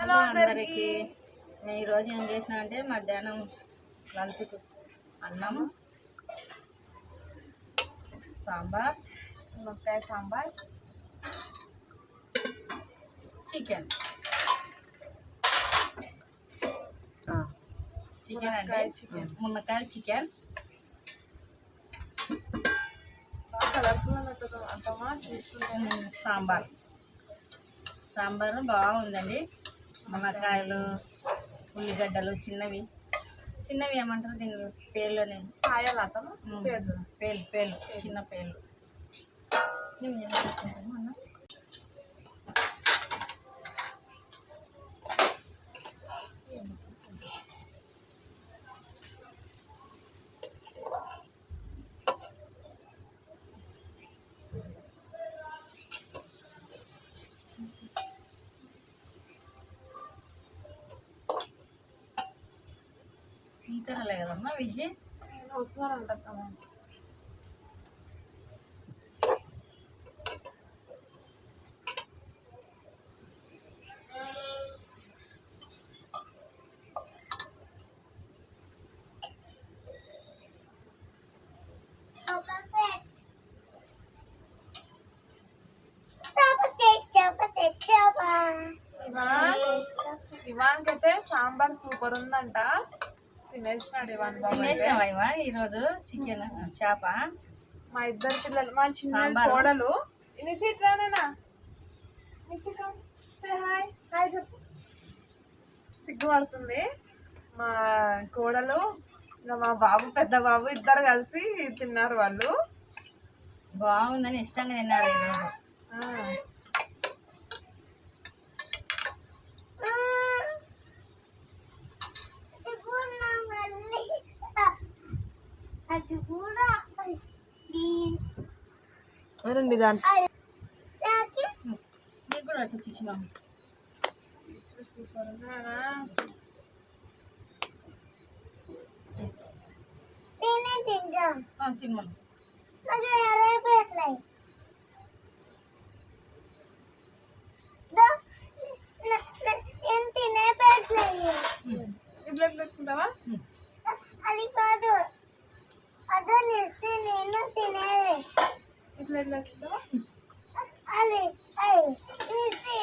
Hello అందరికి మేము ఈరోజు ఏం చేసినా అంటే మధ్యాహ్నం లంచ్కు అన్నం సాంబార్ మునక్కాయ సాంబార్ చికెన్ మునక్కాయ చికెన్ సాంబార్ బాగుందండి. మునక్కాయలు ఉల్లిగడ్డలు చిన్నవి ఏమంటారు దీని పేర్లోనే పేర్లు చిన్న పేర్లు ఇంకా రాలే కదమ్మా విజ్జి వస్తున్నారంట. ఇవాన్కైతే సాంబార్ సూపర్ ఉందంట. తినేసినావా ఈరోజు చికెన్ చేప? మా ఇద్దరు పిల్లలు మా చిన్న కోడలు రానేనా హాయ్ చెప్పు. సిగ్గుపడుతుంది మా కోడలు. ఇంకా మా బాబు పెద్ద బాబు ఇద్దరు కలిసి తిన్నారు. వాళ్ళు బాగుందని ఇష్టంగా తిన్నారు ఈరోజు. నీకు కూడా అట్లా చిచ్చిన తిమ్మా వేసుకుంటావా? అది కాదు, అదే నిస్సి నేను తినేది. ప్లేట్ వేసుకుంటావా? అది నిస్సి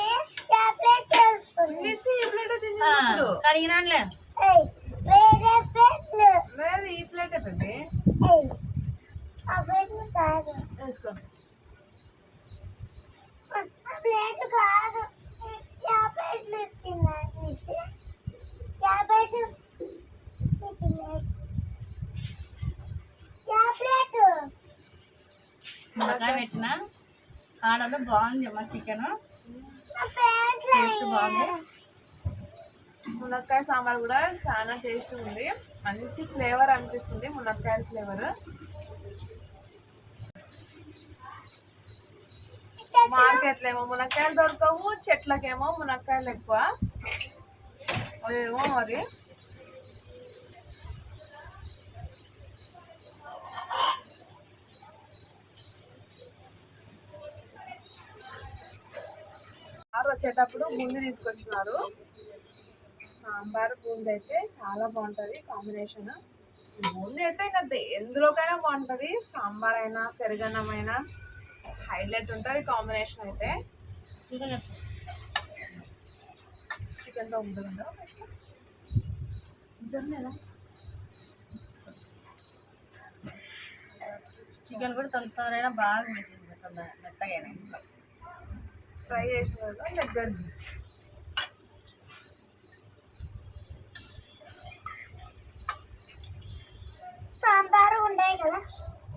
ప్లేట్ వేసుకుంది. నిస్సి ఈ ప్లేట్ తిన్నాడు. కడిగినానులే. వేరే ప్లేట్ లేదు, ఈ ప్లేట్ పెద్ద. ఆ ప్లేట్ కాదు, వేసుకో. ఆ ప్లేట్ కాదు, ఆ ప్లేట్ తిన్నాను నిస్సి. ఆ ప్లేట్ మునక్కాయ పెట్టిన కాడలో బాగుంది అమ్మ చికెన్ టేస్ట్ బాగుంది. మునక్కాయ సాంబార్ కూడా చాలా టేస్ట్ ఉంది. మంచి ఫ్లేవర్ అనిపిస్తుంది మునక్కాయ ఫ్లేవర్. మార్కెట్లో ఏమో మునక్కాయలు దొరకవు, చెట్లకేమో మునక్కాయలు ఎక్కువ. అవేమో మరి వచ్చేటప్పుడు బూందీ తీసుకొచ్చినారు. సాంబార్ బూందీ అయితే చాలా బాగుంటుంది కాంబినేషన్. బూందీ అయితే ఇంకా ఎందులోకైనా బాగుంటుంది. సాంబార్ అయినా పెరుగన్నం అయినా హైలైట్ ఉంటుంది కాంబినేషన్. అయితే చికెన్తో ఉంటుందా చికెన్ కూడా తొందరగా బాగా నచ్చింది, మెత్తగా ఫ్రై చేసిన దగ్గర సాంబారు ఉండే కదా.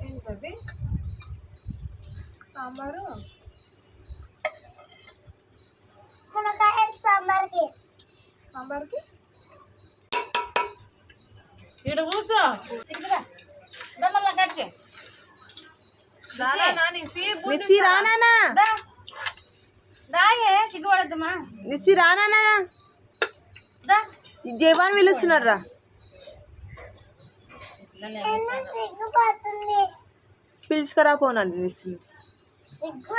ఏంటది సాంబారు? మునక్కాయ సాంబార్కి ఇక్కడ కూర్చో మళ్ళా కట్టే దాయే సిగ్గుపడద్దమ్మా. నిస్సి రానా జవాన్ పిలుస్తున్నారా? సిగ్గుపడుతుంది, పిలుచుకరా పోనాలి. నిస్సి సిగ్గు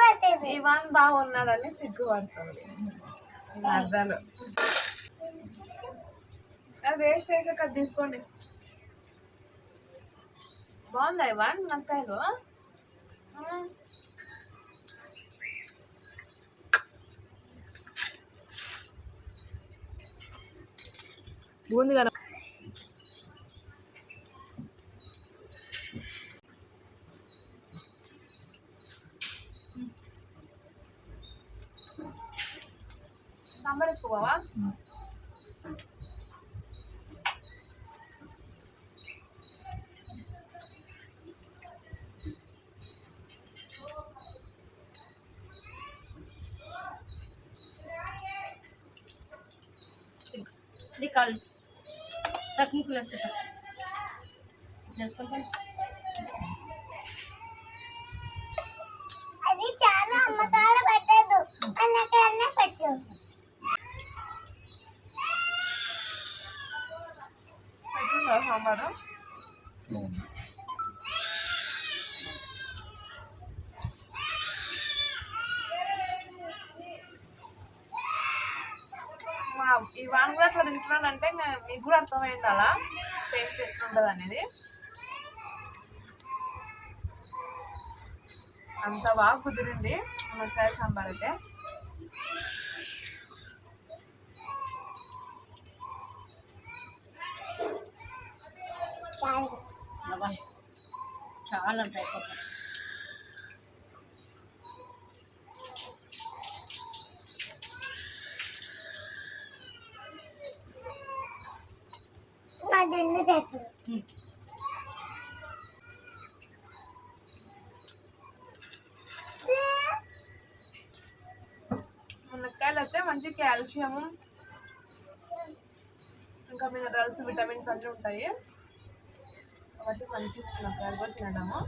ఇవాన్ బాగున్నాడని సిగ్గుపడుతుంది. అర్థాలు అది వేస్ట్ చేసే కదా తీసుకోండి. బాగుందా ఇవన్ మునక్కాయలు? బూంది కదా. సాంబార్ వేసుకోవా? ఇది కాదు చక్ముక్కలు వేసుకుంటా చేసుకుంటాను. అది చాలా అమ్మకాలు పెట్టదు, అన్నకన్నా పెట్టు. పెట్టిందా సాంబారు? ఈ వాన్ కూడా అట్లా తింటున్నానంటే మీకు కూడా అర్థమైంది అలా టేస్ట్ ఎట్లుంటుంది అనేది. అంత బాగా కుదిరింది మునక్కాయ సాంబార్ అయితే. చాలా ఉంటాయి. అది చెట్లు మునక్కాయలు అయితే మంచి కాల్షియం ఇంకా మినరల్స్ విటమిన్స్ అన్నీ ఉంటాయి కాబట్టి మంచి మునక్కాయలు కూడా తినడము.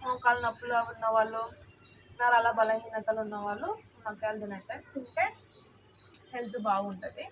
మోకాలు నొప్పులు ఉన్న వాళ్ళు, నరాల బలహీనతలు ఉన్న వాళ్ళు మునక్కాయలు తింటే హెల్త్ బాగుంటుంది.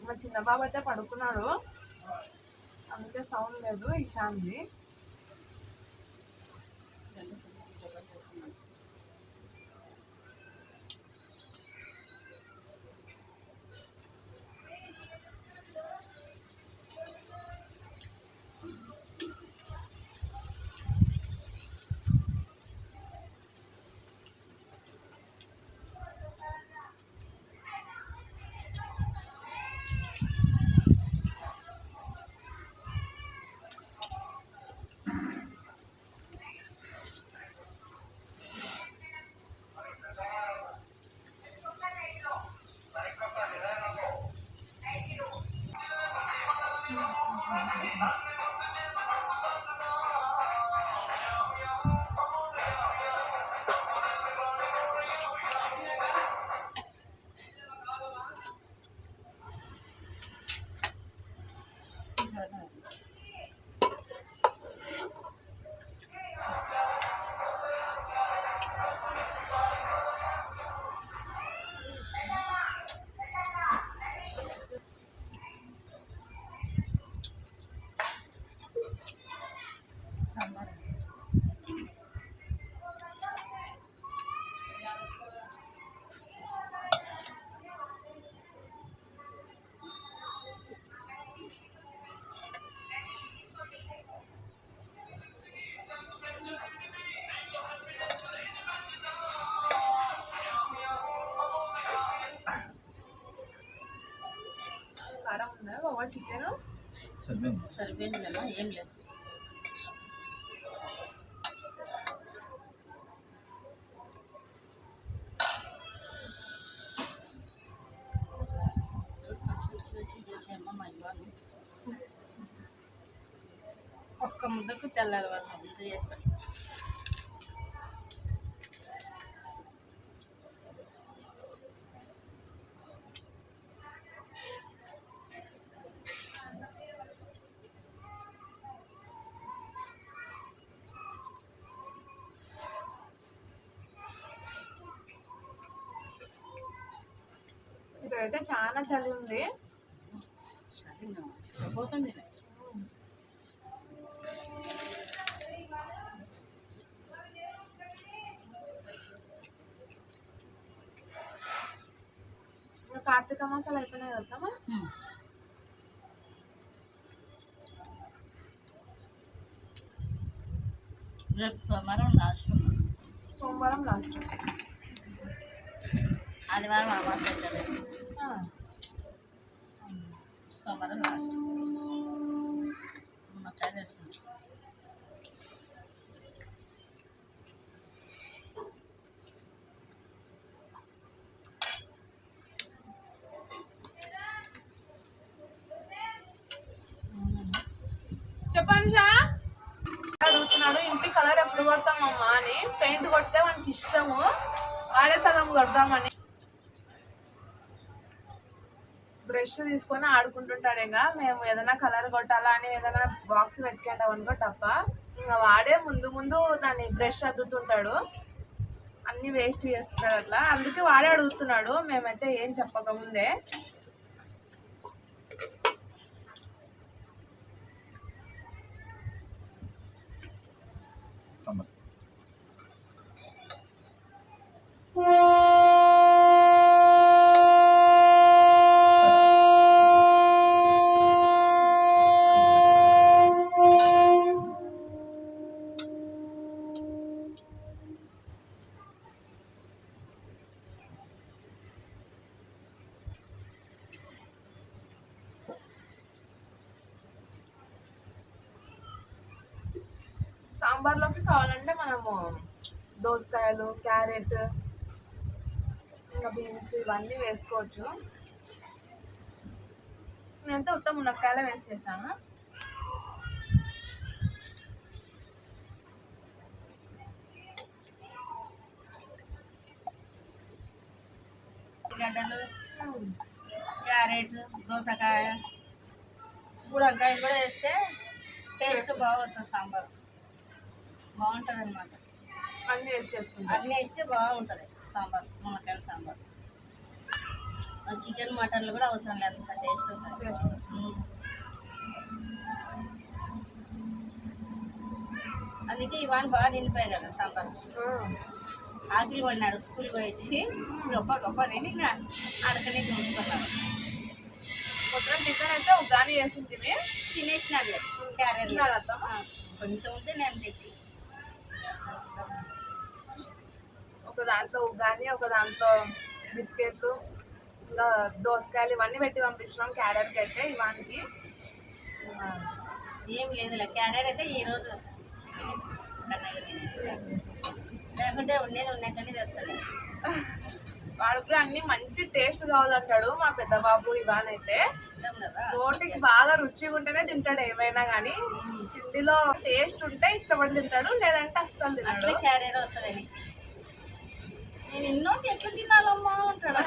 మా చిన్న బాబు అయితే పడుకున్నాడు, అందుకే సౌండ్ లేదు. ఇషాన్ది సరిపోవా చికెన్? సరిపోయింది కదా, ఏం లేదు. ఒక్క ముద్దకు తెల్లాలి వాళ్ళు ముద్ద చేసి పెట్టు. ఇదైతే చాలా చలి ఉంది. సరే పోతుంది. కార్తీక మాసాలు అయిపోయినాయి కదమ్మా. రేపు సోమవారం లాస్ట్, సోమవారం లాస్ట్, ఆదివారం అమావాస్య అవుతుంది. సోమవారం లాస్ట్ చాయ్ వేసుకుంటాం. చెప్పండి షా అడుగుతున్నాడు ఇంటి కలర్ ఎప్పుడు కొడతామమ్మా అని. పెయింట్ కొడితే మనకి ఇష్టము, వాడే సగం కొడదామని. బ్రష్ తీసుకొని ఆడుకుంటుంటాడేగా. మేము ఏదైనా కలర్ కొట్టాలా అని ఏదైనా బాక్స్ పెట్టుకుంటాం అనుకో తప్ప, ఇంకా వాడే ముందు ముందు దాన్ని బ్రష్ అద్దుతుంటాడు, అన్ని వేస్ట్ చేస్తున్నాడు అట్లా. అందుకే వాడే అడుగుతున్నాడు, మేమైతే ఏం చెప్పకముందే. సాంబార్లోకి కావాలంటే మనము దోసకాయలు, క్యారెట్, ఇంకా బీన్స్ ఇవన్నీ వేసుకోవచ్చు. నేనైతే ఉత్త మునక్కాయలే వేసి చేశాను. గడ్డలు, క్యారెట్, దోసకాయ, బుడంకాయలు కూడా వేస్తే టేస్ట్ బాగా వస్తుంది. సాంబార్ బాగుంటుంది అన్నమాట. అన్నీ వేసి చేసుకుంటాం. అన్నీ వేస్తే బాగుంటుంది సాంబార్, మునక్కాయల సాంబార్. చికెన్ మటన్లు కూడా అవసరం లేదు, అంత టేస్ట్ ఉంటుంది. అందుకే ఇవాళ బాగా తినిపోయాయి కదా సాంబార్. ఆకిలి పడినాడు స్కూల్కి పోయి వచ్చి గొప్ప గొప్ప నేను ఇంకా అడకనే చూసుకున్నాను. మొత్తం టిఫిన్ అయితే ఉగ్గాని వేసింది, తినేసినాడు క్యారెట్ కొంచెం ఉంటే నేను తెచ్చి ఒక దాంట్లో ఉగ్గాని, ఒక దాంట్లో బిస్కెట్లు, ఇంకా దోసకాయలు ఇవన్నీ పెట్టి పంపించినాం. క్యారెట్కి అయితే ఇవానికి ఏం లేదులే. క్యారెట్ అయితే ఈరోజు లేకుంటే ఉండేది ఉన్నట్టని తెస్తాడు. వాడికి అన్ని మంచి టేస్ట్ కావాలంటాడు మా పెద్ద బాబు. ఇవానైతే ఇష్టం కదా, నోటికి బాగా రుచిగా ఉంటేనే తింటాడు ఏమైనా కానీ. తిండిలో టేస్ట్ ఉంటే ఇష్టపడి తింటాడు, లేదంటే అస్సలు తింటాడు. అట్లా క్యారెట్ వస్తుందని నేను ఎన్నోటి ఎట్లా తినాలమ్మా అంటాడు.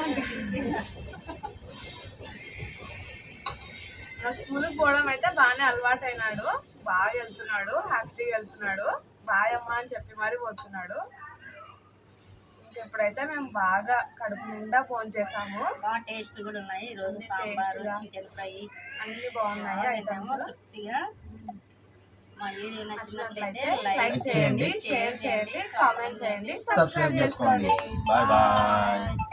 నా స్కూల్కి పోవడం అయితే బాగానే అలవాటు అయినాడు, బాగా వెళ్తున్నాడు, హ్యాపీగా వెళ్తున్నాడు. బాయ్ అమ్మ అని చెప్పి మరీ పోతున్నాడు. ఇప్పుడైతే మేము బాగా కడుపు నిండా ఫోన్ చేసాము. బాగా టేస్ట్ కూడా ఉన్నాయి ఈరోజు. సాంబార్, చికెన్ ఫ్రై అన్ని బాగున్నాయి. ఐటమ్స్ తృప్తిగా. మా వీడియో నచ్చినట్లయితే లైక్ చేయండి, షేర్ చేయండి, కామెంట్ చేయండి, సబ్స్క్రైబ్ చేసుకోండి. Bye bye.